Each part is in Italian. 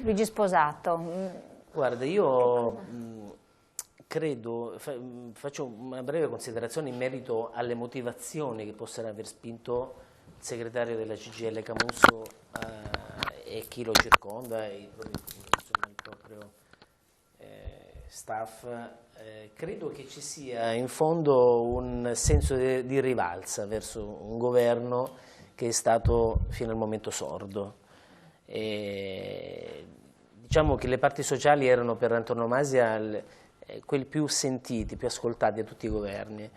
Luigi Sposato. Guarda, io credo, faccio una breve considerazione in merito alle motivazioni che possano aver spinto il segretario della CGIL Camusso e chi lo circonda, il proprio staff. Credo che ci sia in fondo un senso di rivalsa verso un governo che è stato fino al momento sordo. Diciamo che le parti sociali erano per antonomasia quelli più sentiti, più ascoltati da tutti i governi.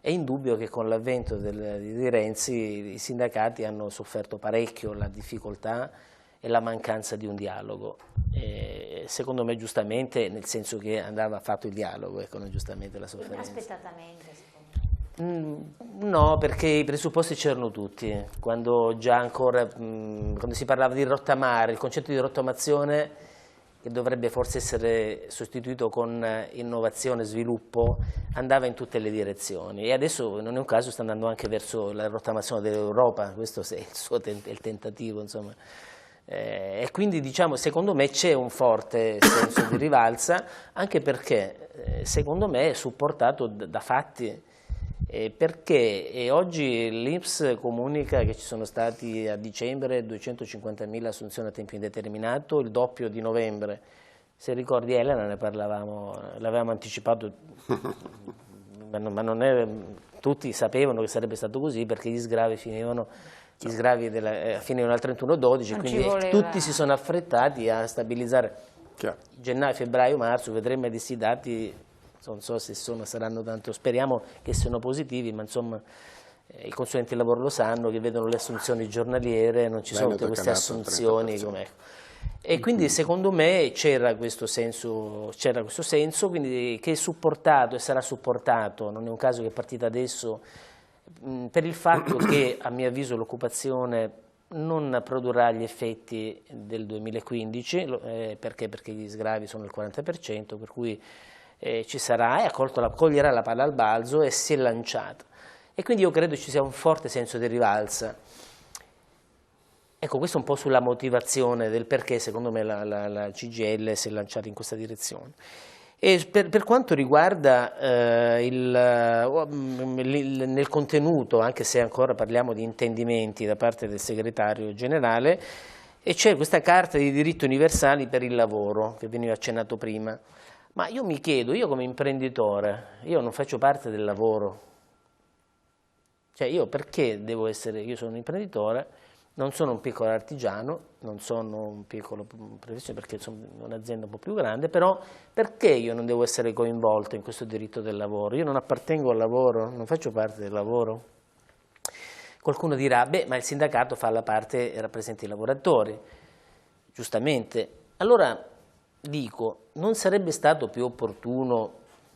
È indubbio che con l'avvento di Renzi i sindacati hanno sofferto parecchio la difficoltà e la mancanza di un dialogo. Secondo me giustamente, nel senso che andava fatto il dialogo, ecco, non giustamente la sofferenza. Inaspettatamente, secondo me. No, perché i presupposti c'erano tutti. Quando si parlava di rottamare, il concetto di rottamazione, che dovrebbe forse essere sostituito con innovazione e sviluppo, andava in tutte le direzioni e adesso non è un caso sta andando anche verso la rottamazione dell'Europa, questo è il tentativo, insomma. E quindi diciamo, secondo me c'è un forte senso di rivalsa, anche perché secondo me è supportato da fatti, perché oggi l'INPS comunica che ci sono stati a dicembre 250.000 assunzioni a tempo indeterminato, il doppio di novembre. Se ricordi Elena ne parlavamo, l'avevamo anticipato, ma non è, tutti sapevano che sarebbe stato così perché gli sgravi finivano al 31/12, quindi tutti si sono affrettati a stabilizzare gennaio, febbraio, marzo, vedremo questi dati, non so se saranno tanto, speriamo che siano positivi, ma insomma i consulenti del lavoro lo sanno, che vedono le assunzioni giornaliere, non ci sono tutte queste assunzioni come. E quindi secondo me c'era questo senso, quindi, che è supportato e sarà supportato, non è un caso che è partita adesso, per il fatto che a mio avviso l'occupazione non produrrà gli effetti del 2015, perché gli sgravi sono il 40%, per cui ci sarà e coglierà la palla al balzo e si è lanciata. E quindi io credo ci sia un forte senso di rivalsa. Ecco, questo un po' sulla motivazione del perché secondo me la CGIL si è lanciata in questa direzione. E per quanto riguarda nel contenuto, anche se ancora parliamo di intendimenti da parte del segretario generale, e c'è questa carta di diritti universali per il lavoro che veniva accennato prima, ma io mi chiedo, io come imprenditore, io non faccio parte del lavoro, cioè io perché devo essere, io sono un imprenditore, non sono un piccolo artigiano, non sono un piccolo professionista perché sono un'azienda un po' più grande, però perché io non devo essere coinvolto in questo diritto del lavoro? Io non appartengo al lavoro, non faccio parte del lavoro. Qualcuno dirà, beh, ma il sindacato fa la parte e rappresenta i lavoratori, giustamente. Allora dico, non sarebbe stato più opportuno,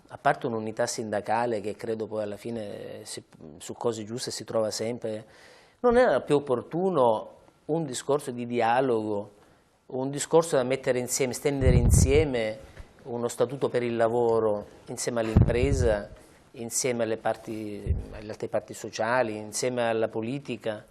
a parte un'unità sindacale che credo poi alla fine su cose giuste si trova sempre, non era più opportuno un discorso di dialogo, un discorso da mettere insieme, stendere insieme uno statuto per il lavoro insieme all'impresa, insieme alle altre parti sociali, insieme alla politica?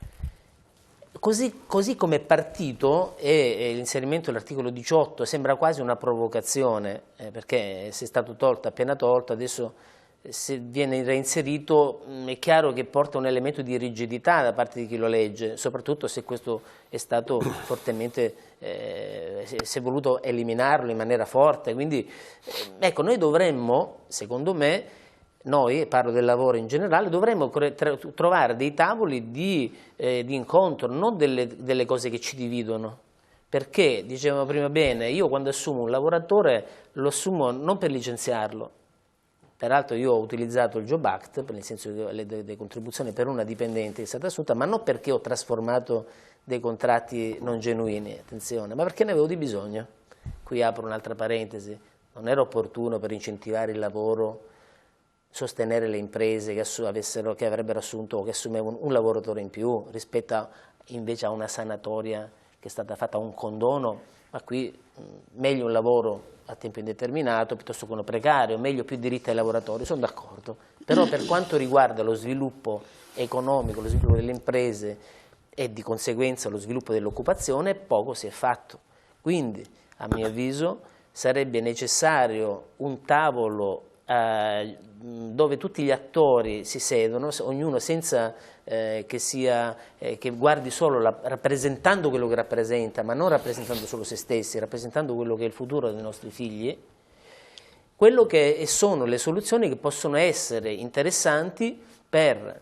Così come è partito e l'inserimento dell'articolo 18 sembra quasi una provocazione, perché se è stato tolto, appena tolto, adesso se viene reinserito è chiaro che porta un elemento di rigidità da parte di chi lo legge, soprattutto se questo è stato fortemente, si è voluto eliminarlo in maniera forte. Quindi ecco, noi dovremmo, secondo me, noi, parlo del lavoro in generale, dovremmo trovare dei tavoli di incontro, non delle cose che ci dividono. Perché, dicevamo prima bene, io quando assumo un lavoratore lo assumo non per licenziarlo. Peraltro io ho utilizzato il Job Act, nel senso che le contribuzioni per una dipendente che è stata assunta, ma non perché ho trasformato dei contratti non genuini, attenzione, ma perché ne avevo di bisogno. Qui apro un'altra parentesi, non era opportuno per incentivare il lavoro sostenere le imprese che avrebbero assunto o che assumevano un lavoratore in più rispetto invece a una sanatoria che è stata fatta, un condono, ma qui meglio un lavoro a tempo indeterminato piuttosto che uno precario, meglio più diritti ai lavoratori, sono d'accordo, però per quanto riguarda lo sviluppo economico, lo sviluppo delle imprese e di conseguenza lo sviluppo dell'occupazione, poco si è fatto. Quindi, a mio avviso, sarebbe necessario un tavolo dove tutti gli attori si sedono, ognuno senza che guardi solo rappresentando quello che rappresenta, ma non rappresentando solo se stessi, rappresentando quello che è il futuro dei nostri figli, quello che sono le soluzioni che possono essere interessanti per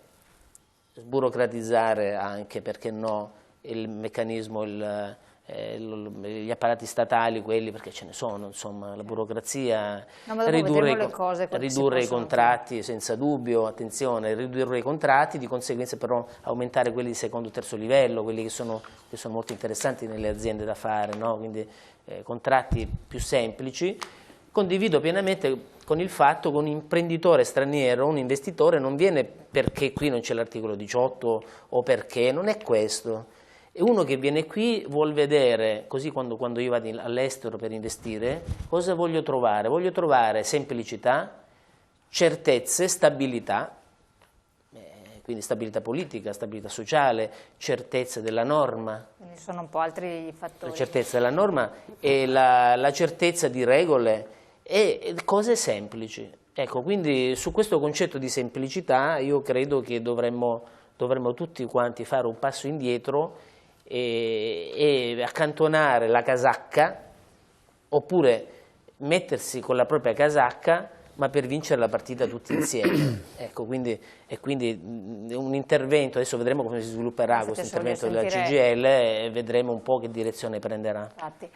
sburocratizzare anche, perché no, il meccanismo, gli apparati statali, quelli, perché ce ne sono, insomma, la burocrazia, ridurre i contratti senza dubbio, attenzione, ridurre i contratti, di conseguenza però aumentare quelli di secondo e terzo livello, quelli che sono molto interessanti nelle aziende da fare, no? Quindi contratti più semplici. Condivido pienamente con il fatto che un imprenditore straniero, un investitore, non viene perché qui non c'è l'articolo 18 o perché, non è questo. E uno che viene qui vuol vedere, così quando io vado all'estero per investire, cosa voglio trovare? Voglio trovare semplicità, certezze, stabilità, quindi stabilità politica, stabilità sociale, certezza della norma. Quindi sono un po' altri fattori. La certezza della norma e la certezza di regole e cose semplici. Ecco, quindi su questo concetto di semplicità io credo che dovremmo tutti quanti fare un passo indietro e accantonare la casacca, oppure mettersi con la propria casacca, ma per vincere la partita tutti insieme. Ecco, quindi un intervento, adesso vedremo come si svilupperà questo intervento della CGIL e vedremo un po' che direzione prenderà. Infatti,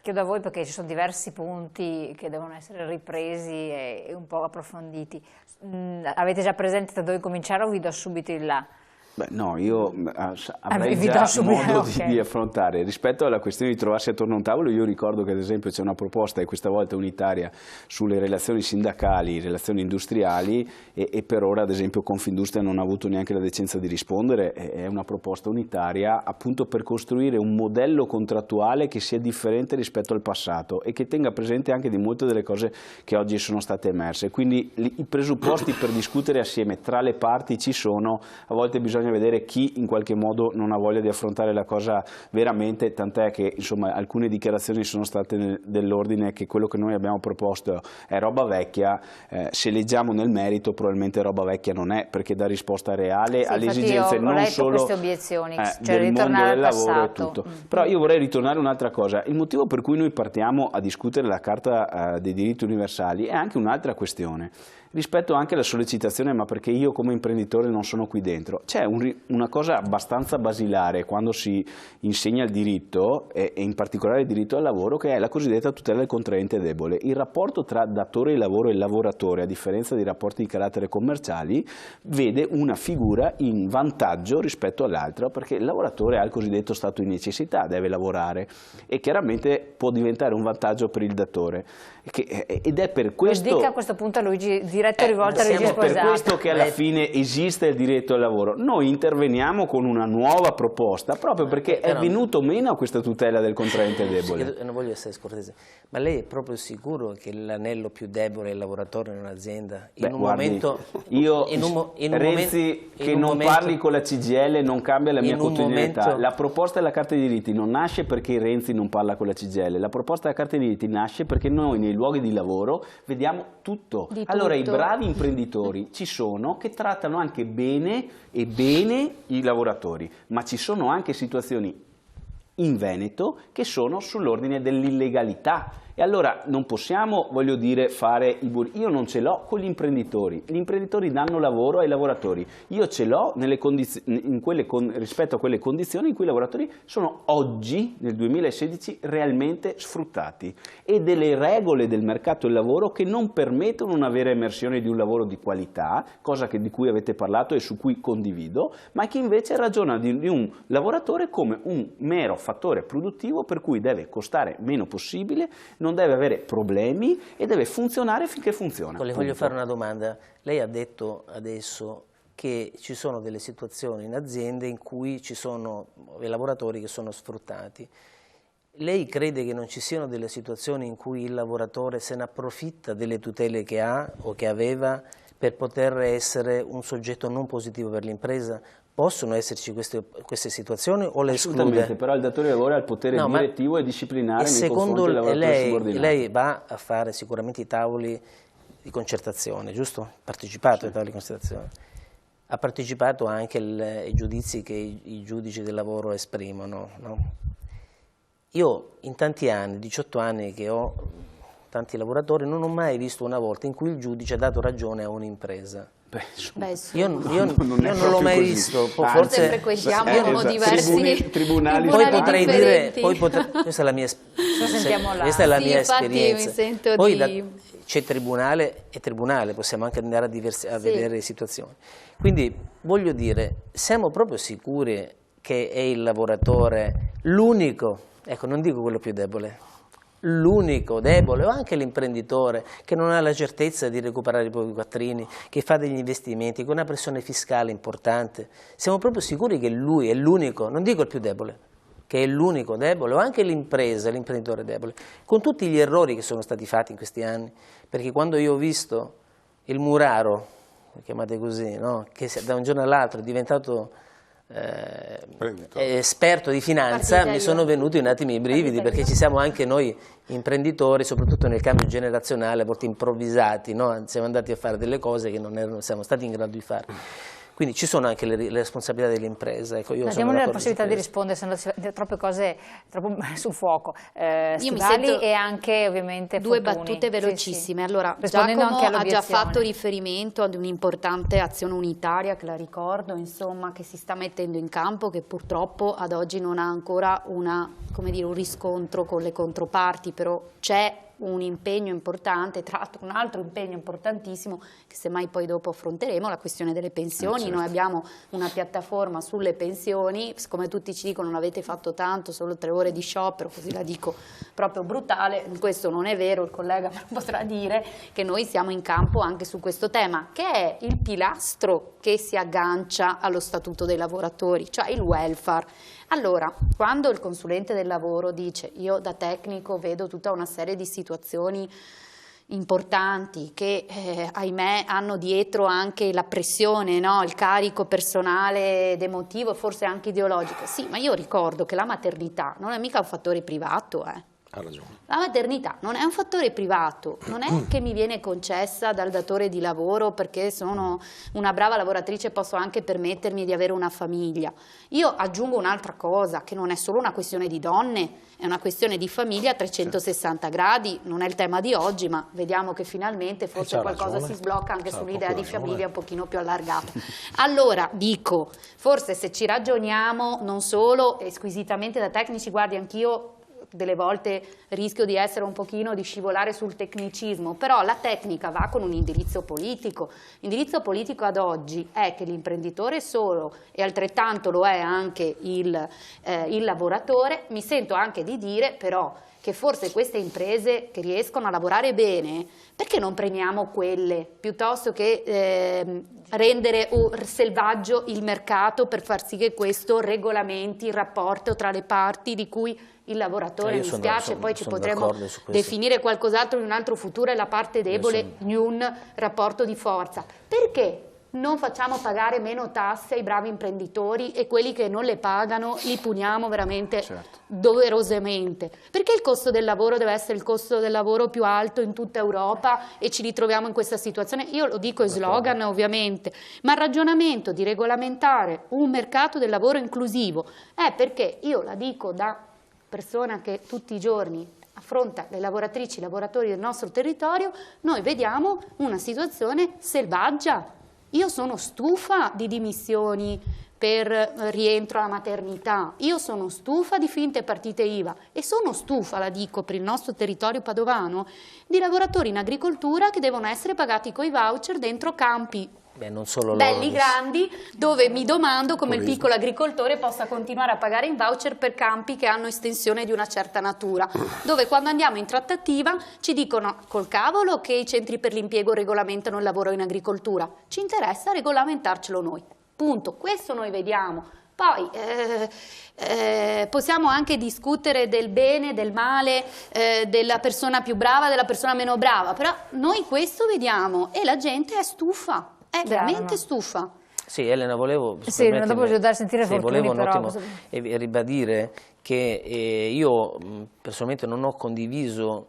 chiedo a voi perché ci sono diversi punti che devono essere ripresi e un po' approfonditi. Avete già presente da dove cominciare o vi do subito il là? Beh, no, io avrei già modo di affrontare. Rispetto alla questione di trovarsi attorno a un tavolo, io ricordo che ad esempio c'è una proposta, e questa volta unitaria, sulle relazioni sindacali, relazioni industriali, e per ora ad esempio Confindustria non ha avuto neanche la decenza di rispondere. È una proposta unitaria appunto per costruire un modello contrattuale che sia differente rispetto al passato e che tenga presente anche di molte delle cose che oggi sono state emerse. Quindi i presupposti per discutere assieme tra le parti ci sono, a volte bisogna vedere chi in qualche modo non ha voglia di affrontare la cosa veramente, tant'è che insomma alcune dichiarazioni sono state dell'ordine che quello che noi abbiamo proposto è roba vecchia. Se leggiamo nel merito probabilmente roba vecchia non è, perché dà risposta reale alle esigenze non solo queste obiezioni, cioè del mondo del lavoro e tutto. Però io vorrei ritornare a un'altra cosa. Il motivo per cui noi partiamo a discutere la Carta dei diritti universali è anche un'altra questione, rispetto anche alla sollecitazione, ma perché io come imprenditore non sono qui dentro. C'è una cosa abbastanza basilare quando si insegna il diritto, e in particolare il diritto al lavoro, che è la cosiddetta tutela del contraente debole. Il rapporto tra datore di lavoro e lavoratore, a differenza dei rapporti di carattere commerciali, vede una figura in vantaggio rispetto all'altra, perché il lavoratore ha il cosiddetto stato di necessità, deve lavorare, e chiaramente può diventare un vantaggio per il datore. Ed è per questo... Lo dica a questo punto a Luigi, diretto rivolto a Luigi Sposato. È per questo che alla fine esiste il diritto al lavoro. Noi interveniamo con una nuova proposta, proprio perché è venuto meno questa tutela del contraente debole. Non voglio essere scortese, ma lei è proprio sicuro che l'anello più debole è il lavoratore in un'azienda? Renzi che non parli con la CGIL non cambia la mia quotidianità. La proposta della Carta dei diritti non nasce perché Renzi non parla con la CGIL, la proposta della Carta dei diritti nasce perché noi nei luoghi di lavoro vediamo tutto. Allora i bravi imprenditori ci sono che trattano anche bene i lavoratori, ma ci sono anche situazioni in Veneto che sono sull'ordine dell'illegalità. E allora non possiamo, voglio dire, fare i burri. Io non ce l'ho con gli imprenditori danno lavoro ai lavoratori, io ce l'ho rispetto a quelle condizioni in cui i lavoratori sono oggi, nel 2016, realmente sfruttati, e delle regole del mercato del lavoro che non permettono una vera emersione di un lavoro di qualità, cosa di cui avete parlato e su cui condivido, ma che invece ragiona di un lavoratore come un mero fattore produttivo per cui deve costare meno possibile, non deve avere problemi e deve funzionare finché funziona. Le voglio fare una domanda. Lei ha detto adesso che ci sono delle situazioni in aziende in cui ci sono i lavoratori che sono sfruttati. Lei crede che non ci siano delle situazioni in cui il lavoratore se ne approfitta delle tutele che ha o che aveva per poter essere un soggetto non positivo per l'impresa? Possono esserci queste situazioni o le esclude? Assolutamente, però il datore di lavoro ha il potere direttivo e disciplinare nei confronti del lavoratore subordinato. Lei va a fare sicuramente i tavoli di concertazione, giusto? Ha partecipato ai tavoli di concertazione. Ha partecipato anche ai giudizi che i giudici del lavoro esprimono, no? Io in tanti anni, 18 anni che ho tanti lavoratori, non ho mai visto una volta in cui il giudice ha dato ragione a un'impresa. Io non l'ho mai visto. Forse frequentiamo diversi tribunali. Poi potrei dire, questa è la mia esperienza. Poi c'è tribunale e tribunale, possiamo anche andare a vedere le situazioni. Quindi voglio dire, siamo proprio sicuri che è il lavoratore l'unico, ecco, non dico quello più debole, l'unico debole, o anche l'imprenditore che non ha la certezza di recuperare i propri quattrini, che fa degli investimenti con una pressione fiscale importante. Siamo proprio sicuri che lui è l'unico, non dico il più debole, che è l'unico debole, o anche l'impresa, l'imprenditore debole, con tutti gli errori che sono stati fatti in questi anni. Perché quando io ho visto il muraro, chiamate così, no? Che da un giorno all'altro è diventato esperto di finanza, mi sono venuti un attimo i brividi, perché ci siamo anche noi imprenditori, soprattutto nel cambio generazionale, a volte improvvisati, no? Siamo andati a fare delle cose che non siamo stati in grado di fare. Quindi ci sono anche le responsabilità dell'impresa. Ecco, diamole la possibilità di rispondere, se no troppe cose troppo sul fuoco. Stivali e anche ovviamente due battute velocissime. Allora, Giacomo ha già fatto riferimento ad un'importante azione unitaria, che la ricordo, insomma, che si sta mettendo in campo, che purtroppo ad oggi non ha ancora un riscontro con le controparti, però c'è un impegno importante, tra l'altro un altro impegno importantissimo che semmai poi dopo affronteremo, la questione delle pensioni. Certo. Noi abbiamo una piattaforma sulle pensioni, siccome tutti ci dicono non avete fatto tanto, solo 3 ore di sciopero, così la dico proprio brutale, questo non è vero, il collega me lo potrà dire, che noi siamo in campo anche su questo tema, che è il pilastro che si aggancia allo statuto dei lavoratori, cioè il welfare. Allora, quando il consulente del lavoro dice io da tecnico vedo tutta una serie di situazioni importanti che ahimè hanno dietro anche la pressione, no? Il carico personale ed emotivo, forse anche ideologico, sì, ma io ricordo che la maternità non è mica un fattore privato, Ha ragione. La maternità non è un fattore privato, non è che mi viene concessa dal datore di lavoro perché sono una brava lavoratrice e posso anche permettermi di avere una famiglia. Io aggiungo un'altra cosa, che non è solo una questione di donne, è una questione di famiglia a 360 gradi, non è il tema di oggi, ma vediamo che finalmente forse qualcosa si sblocca anche sull'idea di famiglia un pochino più allargata. Allora, dico, forse se ci ragioniamo non solo squisitamente da tecnici, guardi, anch'io delle volte rischio di essere un pochino, di scivolare sul tecnicismo, però la tecnica va con un indirizzo politico. L'indirizzo politico ad oggi è che l'imprenditore è solo, e altrettanto lo è anche il lavoratore. Mi sento anche di dire però che forse queste imprese che riescono a lavorare bene, perché non premiamo quelle piuttosto che rendere selvaggio il mercato per far sì che questo regolamenti il rapporto tra le parti di cui il lavoratore, mi spiace, poi ci potremo definire qualcos'altro in un altro futuro, è la parte debole di un rapporto di forza. Perché non facciamo pagare meno tasse ai bravi imprenditori e quelli che non le pagano li puniamo veramente doverosamente? Perché il costo del lavoro deve essere il costo del lavoro più alto in tutta Europa e ci ritroviamo in questa situazione? Io lo dico è slogan ovviamente, ma il ragionamento di regolamentare un mercato del lavoro inclusivo è perché, io la dico da persona che tutti i giorni affronta le lavoratrici e i lavoratori del nostro territorio, noi vediamo una situazione selvaggia. Io sono stufa di dimissioni per rientro alla maternità, io sono stufa di finte partite IVA e sono stufa, la dico per il nostro territorio padovano, di lavoratori in agricoltura che devono essere pagati coi voucher dentro campi non solo belli grandi, dove mi domando come il piccolo agricoltore possa continuare a pagare in voucher per campi che hanno estensione di una certa natura, dove quando andiamo in trattativa ci dicono col cavolo che i centri per l'impiego regolamentano il lavoro in agricoltura, ci interessa regolamentarcelo noi, punto. Questo noi vediamo. Poi possiamo anche discutere del bene, del male, della persona più brava, della persona meno brava, però noi questo vediamo e la gente è stufa. È veramente stufa. Sì, Elena, volevo dopo dare sentire Fortuny, volevo però... ribadire che io personalmente non ho condiviso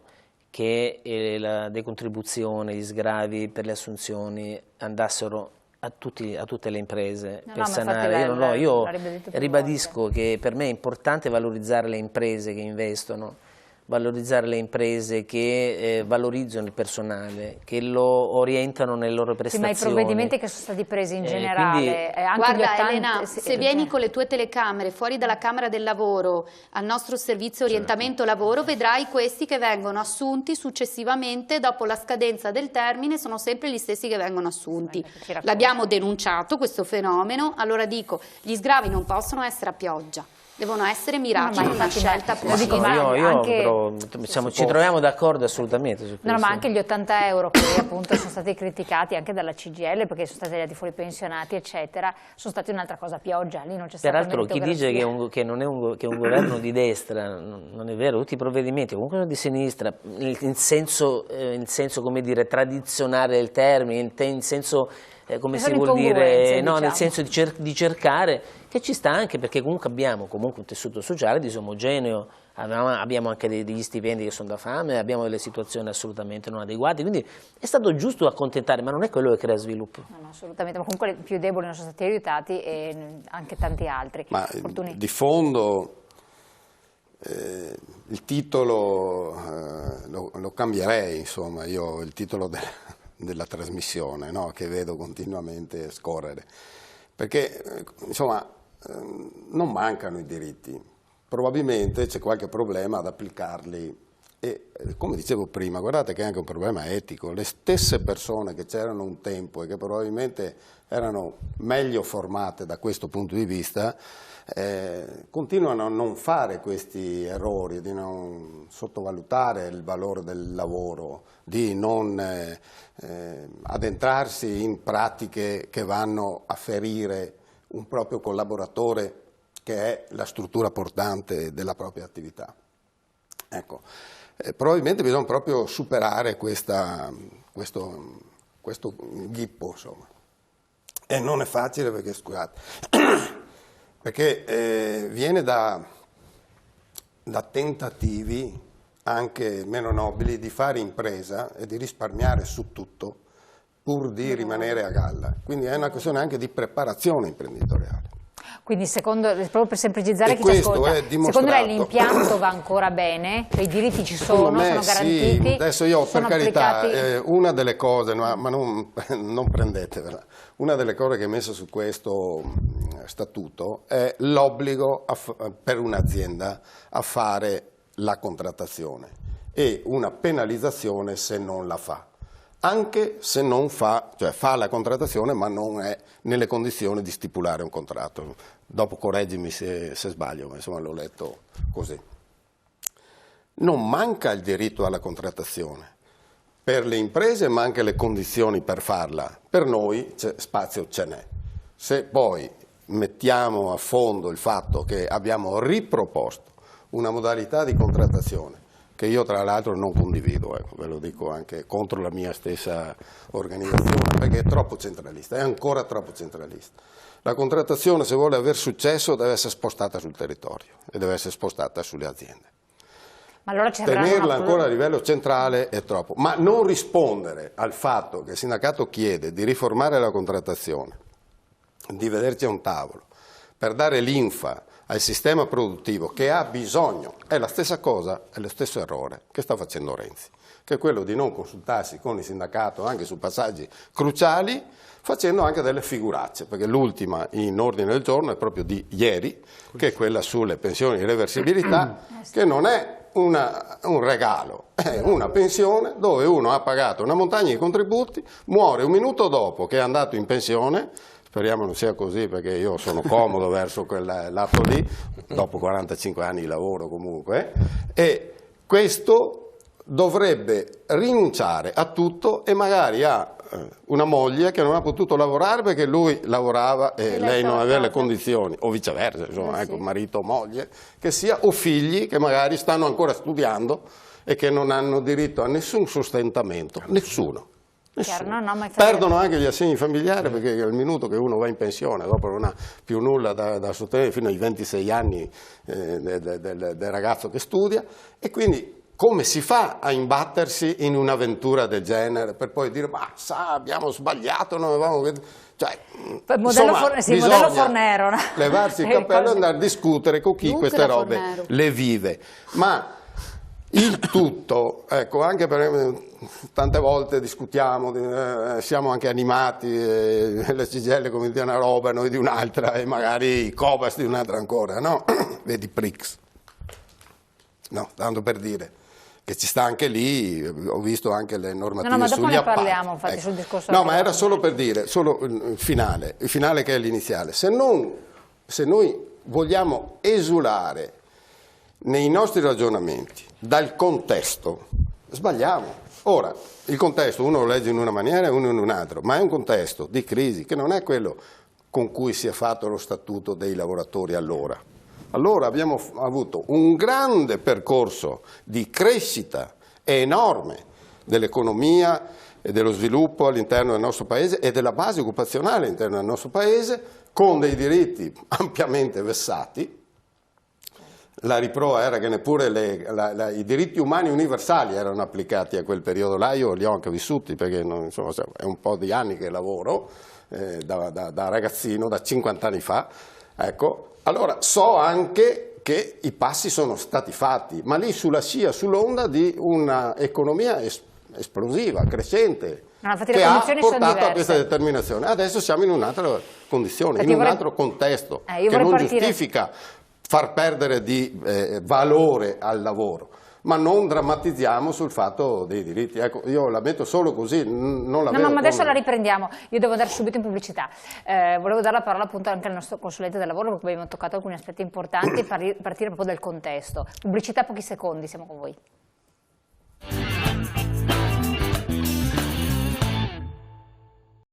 che la decontribuzione, gli sgravi per le assunzioni andassero a tutte le imprese per sanare. Io ribadisco che per me è importante valorizzare le imprese che investono, valorizzare le imprese che valorizzano il personale, che lo orientano nelle loro prestazioni. Sì, ma i provvedimenti che sono stati presi in generale... Guarda Elena, se vieni con le tue telecamere fuori dalla Camera del Lavoro al nostro servizio orientamento lavoro, vedrai questi che vengono assunti successivamente dopo la scadenza del termine, sono sempre gli stessi che vengono assunti. L'abbiamo denunciato questo fenomeno, allora dico, gli sgravi non possono essere a pioggia. Devono essere mirati a una scelta precisa. Ci troviamo d'accordo assolutamente su questo. No, ma anche gli 80 euro che appunto sono stati criticati anche dalla CGIL perché sono stati tagliati fuori i pensionati, eccetera, sono stati un'altra cosa a pioggia. Lì non c'è stata peraltro chi dice che è un governo di destra non è vero, tutti i provvedimenti comunque sono di sinistra, in senso come dire, tradizionale del termine, in senso come si vuol dire, diciamo. Nel senso di cercare, che ci sta anche perché comunque abbiamo un tessuto sociale disomogeneo, abbiamo anche degli stipendi che sono da fame, abbiamo delle situazioni assolutamente non adeguate, quindi è stato giusto accontentare, ma non è quello che crea sviluppo. No, assolutamente, ma comunque i più deboli non sono stati aiutati e anche tanti altri. Ma di fondo il titolo lo cambierei, insomma, io il titolo della trasmissione, no? Che vedo continuamente scorrere, perché insomma non mancano i diritti, probabilmente c'è qualche problema ad applicarli e come dicevo prima, guardate che è anche un problema etico, le stesse persone che c'erano un tempo e che probabilmente erano meglio formate da questo punto di vista continuano a non fare questi errori, di non sottovalutare il valore del lavoro, di non addentrarsi in pratiche che vanno a ferire un proprio collaboratore che è la struttura portante della propria attività. Ecco, probabilmente bisogna proprio superare questo ghippo, insomma. E non è facile perché, scusate, perché viene da tentativi anche meno nobili di fare impresa e di risparmiare su tutto pur di rimanere a galla. Quindi è una questione anche di preparazione imprenditoriale. Quindi proprio per semplicizzare chi ci ascolta, secondo lei l'impianto va ancora bene? Cioè, i diritti ci sono garantiti? Sì. Adesso io per carità, una delle cose, ma non prendetevela, una delle cose che è messa su questo statuto è l'obbligo per un'azienda a fare la contrattazione e una penalizzazione se non la fa. Anche se non fa, cioè fa la contrattazione ma non è nelle condizioni di stipulare un contratto. Dopo correggimi se sbaglio, ma insomma l'ho letto così. Non manca il diritto alla contrattazione. Per le imprese manca le condizioni per farla, per noi spazio ce n'è. Se poi mettiamo a fondo il fatto che abbiamo riproposto una modalità di contrattazione che io tra l'altro non condivido, ve lo dico anche contro la mia stessa organizzazione, perché è troppo centralista, è ancora troppo centralista. La contrattazione, se vuole aver successo, deve essere spostata sul territorio e deve essere spostata sulle aziende. Ma allora tenerla ancora a livello centrale è troppo, ma non rispondere al fatto che il sindacato chiede di riformare la contrattazione, di vederci a un tavolo, per dare linfa al sistema produttivo che ha bisogno, è la stessa cosa, è lo stesso errore che sta facendo Renzi, che è quello di non consultarsi con il sindacato anche su passaggi cruciali, facendo anche delle figuracce, perché l'ultima in ordine del giorno è proprio di ieri, che è quella sulle pensioni di reversibilità, che non è un regalo, è una pensione dove uno ha pagato una montagna di contributi, muore un minuto dopo che è andato in pensione. Speriamo non sia così perché io sono comodo verso quel lato lì, dopo 45 anni di lavoro comunque, e questo dovrebbe rinunciare a tutto e magari a una moglie che non ha potuto lavorare perché lui lavorava e lei non aveva le condizioni, o viceversa, insomma, ecco, marito o moglie, che sia, o figli che magari stanno ancora studiando e che non hanno diritto a nessun sostentamento, nessuno. Perdono anche gli assegni familiari perché è il minuto che uno va in pensione, dopo non ha più nulla da sostenere fino ai 26 anni del ragazzo che studia, e quindi come si fa a imbattersi in un'avventura del genere per poi dire ma sa, abbiamo sbagliato, non avevamo... Cioè, modello Fornero, no? Levarsi il cappello e andare a discutere con chi queste robe le vive. Ma il tutto, ecco, anche per tante volte discutiamo, siamo anche animati, la CGIL come di una roba, noi di un'altra, e magari i Cobas di un'altra ancora, no? Vedi Prix. No, tanto per dire che ci sta anche lì, ho visto anche le normative ma sugli dopo ne appalti. parliamo, infatti, ecco. sul discorso. No, ma era solo per dire, solo il finale che è l'iniziale. Se noi vogliamo esulare nei nostri ragionamenti dal contesto, sbagliamo. Ora, il contesto uno lo legge in una maniera e uno in un'altra, ma è un contesto di crisi che non è quello con cui si è fatto lo statuto dei lavoratori allora. Allora abbiamo avuto un grande percorso di crescita enorme dell'economia e dello sviluppo all'interno del nostro Paese e della base occupazionale all'interno del nostro Paese, con dei diritti ampiamente vessati. La riprova era che neppure i diritti umani universali erano applicati a quel periodo là. Io li ho anche vissuti perché insomma, è un po' di anni che lavoro, da ragazzino, da 50 anni fa. Ecco. Allora so anche che i passi sono stati fatti, ma lì sulla scia, sull'onda di un'economia esplosiva, crescente, che ha portato a questa determinazione. Adesso siamo in un'altra condizione, in un altro contesto, che non giustifica far perdere di valore al lavoro, ma non drammatizziamo sul fatto dei diritti. Ecco, io la metto solo così, non la vedo. No, ma adesso la riprendiamo. Io devo andare subito in pubblicità. Volevo dare la parola appunto anche al nostro consulente del lavoro, perché abbiamo toccato alcuni aspetti importanti, partire proprio dal contesto. Pubblicità, pochi secondi, siamo con voi.